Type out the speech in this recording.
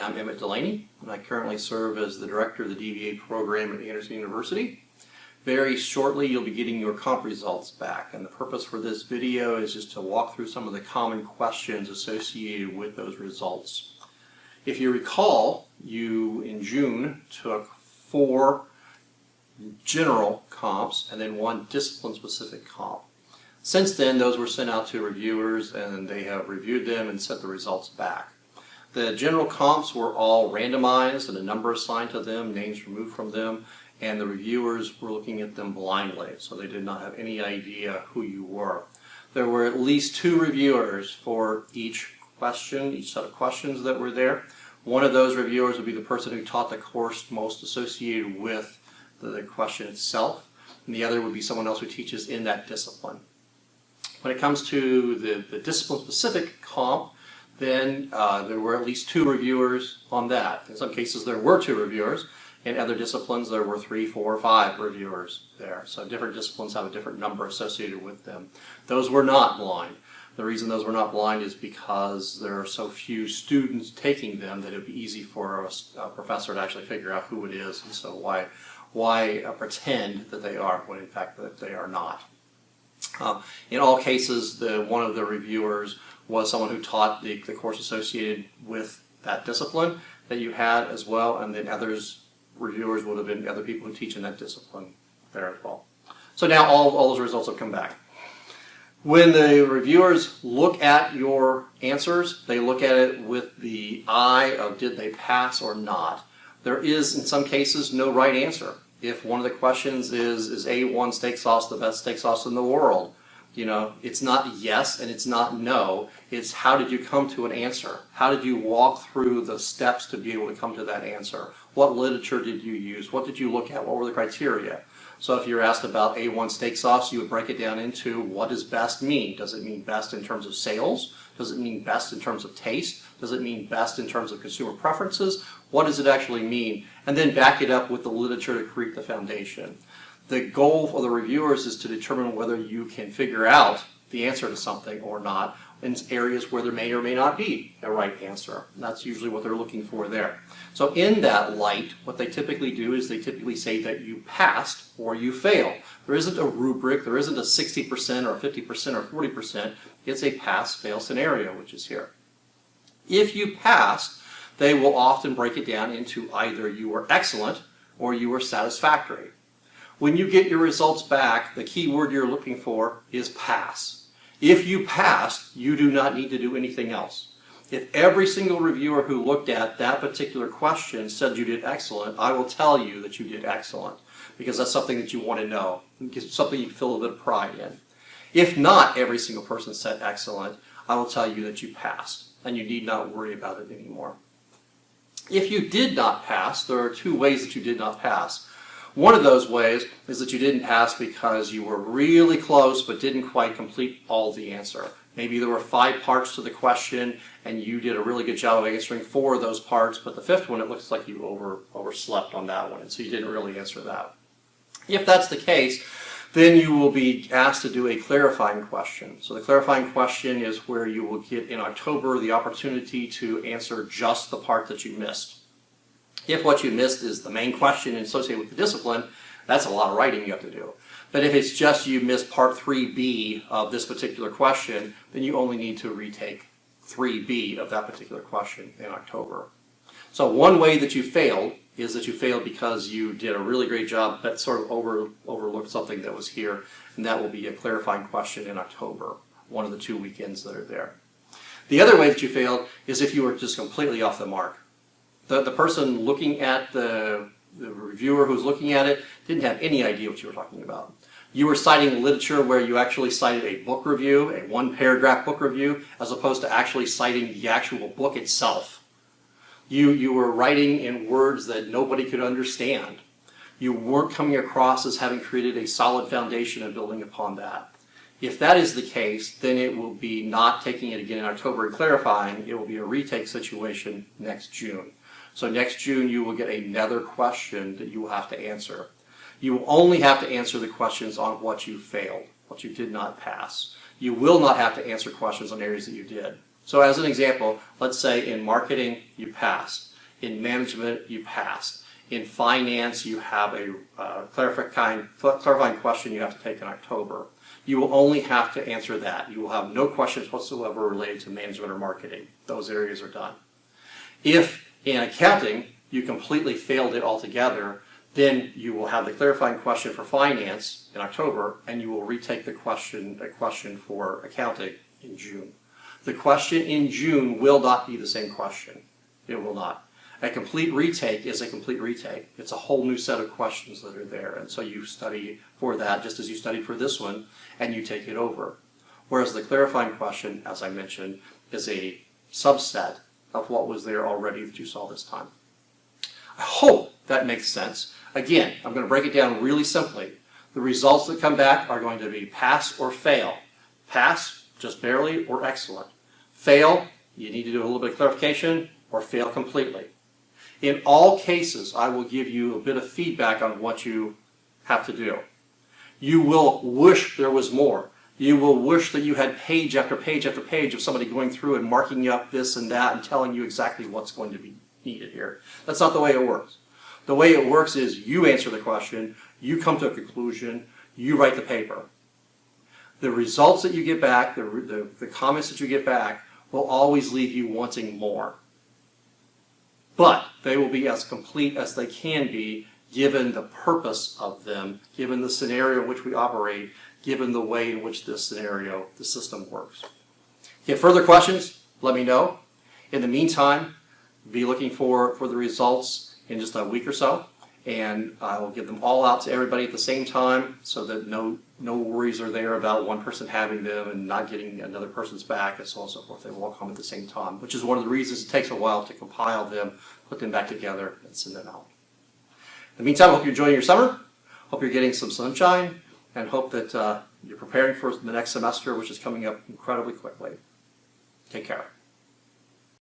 I'm Emmett Delaney, and I currently serve as the director of the DBA program at Anderson University. Very shortly, you'll be getting your comp results back, and the purpose for this video is just to walk through some of the common questions associated with those results. If you recall, you in June took 4 general comps and then 1 discipline-specific comp. Since then, those were sent out to reviewers, and they have reviewed them and sent the results back. The general comps were all randomized and a number assigned to them, names removed from them, and the reviewers were looking at them blindly, so they did not have any idea who you were. There were at least 2 reviewers for each question, each set of questions that were there. One of those reviewers would be the person who taught the course most associated with the question itself, and the other would be someone else who teaches in that discipline. When it comes to the discipline-specific comp, then there were at least 2 reviewers on that. In some cases there were 2 reviewers. In other disciplines there were 3, 4, 5 reviewers there. So different disciplines have a different number associated with them. Those were not blind. The reason those were not blind is because there are so few students taking them that it would be easy for a professor to actually figure out who it is. And so why pretend that they are when in fact that they are not. In all cases, one of the reviewers was someone who taught the course associated with that discipline that you had as well, and then reviewers would have been other people who teach in that discipline there as well. So now all those results have come back. When the reviewers look at your answers, they look at it with the eye of did they pass or not. There is, in some cases, no right answer. If one of the questions is A1 steak sauce the best steak sauce in the world? You know, it's not yes and it's not no. It's how did you come to an answer? How did you walk through the steps to be able to come to that answer? What literature did you use? What did you look at? What were the criteria? So if you're asked about A1 steak sauce, you would break it down into what does best mean? Does it mean best in terms of sales? Does it mean best in terms of taste? Does it mean best in terms of consumer preferences? What does it actually mean? And then back it up with the literature to create the foundation. The goal for the reviewers is to determine whether you can figure out the answer to something or not in areas where there may or may not be a right answer. And that's usually what they're looking for there. So in that light, what they typically do is they typically say that you passed or you failed. There isn't a rubric, there isn't a 60% or 50% or 40%. It's a pass-fail scenario, which is here. If you passed, they will often break it down into either you were excellent or you were satisfactory. When you get your results back, the key word you're looking for is pass. If you passed, you do not need to do anything else. If every single reviewer who looked at that particular question said you did excellent, I will tell you that you did excellent, because that's something that you want to know. It's something you feel a bit of pride in. If not every single person said excellent, I will tell you that you passed, and you need not worry about it anymore. If you did not pass, there are 2 ways that you did not pass. One of those ways is that you didn't pass because you were really close but didn't quite complete all the answer. Maybe there were 5 parts to the question and you did a really good job of answering 4 of those parts, but the 5th one it looks like you overslept on that one, and so you didn't really answer that. If that's the case, then you will be asked to do a clarifying question. So the clarifying question is where you will get in October the opportunity to answer just the part that you missed. If what you missed is the main question associated with the discipline, that's a lot of writing you have to do. But if it's just you missed part 3B of this particular question, then you only need to retake 3B of that particular question in October. So one way that you failed is that you failed because you did a really great job but sort of overlooked something that was here, and that will be a clarifying question in October, one of the 2 weekends that are there. The other way that you failed is if you were just completely off the mark. The person looking at the reviewer who's looking at it didn't have any idea what you were talking about. You were citing literature where you actually cited a book review, a 1-paragraph book review, as opposed to actually citing the actual book itself. You were writing in words that nobody could understand. You weren't coming across as having created a solid foundation and building upon that. If that is the case, then it will be not taking it again in October and clarifying. It will be a retake situation next June. So next June you will get another question that you will have to answer. You will only have to answer the questions on what you failed, what you did not pass. You will not have to answer questions on areas that you did. So as an example, let's say in marketing you passed. In management, you passed. In finance, you have a clarifying question you have to take in October. You will only have to answer that. You will have no questions whatsoever related to management or marketing. Those areas are done. If in accounting you completely failed it altogether, then you will have the clarifying question for finance in October, and you will retake a question for accounting in June. The question in June will not be the same question. It will not. A complete retake is a complete retake. It's a whole new set of questions that are there, and so you study for that just as you studied for this one, and you take it over. Whereas the clarifying question, as I mentioned, is a subset of what was there already that you saw this time. I hope that makes sense. Again, I'm going to break it down really simply. The results that come back are going to be pass or fail. Pass, just barely, or excellent. Fail, you need to do a little bit of clarification, or fail completely. In all cases, I will give you a bit of feedback on what you have to do. You will wish there was more. You will wish that you had page after page after page of somebody going through and marking up this and that and telling you exactly what's going to be needed here. That's not the way it works. The way it works is you answer the question, you come to a conclusion, you write the paper. The results that you get back, the comments that you get back, will always leave you wanting more. But they will be as complete as they can be given the purpose of them, given the scenario in which we operate, given the way in which this scenario, the system works. If you have further questions, let me know. In the meantime, be looking for the results in just a week or so, and I will give them all out to everybody at the same time so that no worries are there about one person having them and not getting another person's back, and so on and so forth. They will all come at the same time, which is one of the reasons it takes a while to compile them, put them back together, and send them out. In the meantime, I hope you're enjoying your summer, hope you're getting some sunshine, and hope that you're preparing for the next semester, which is coming up incredibly quickly. Take care.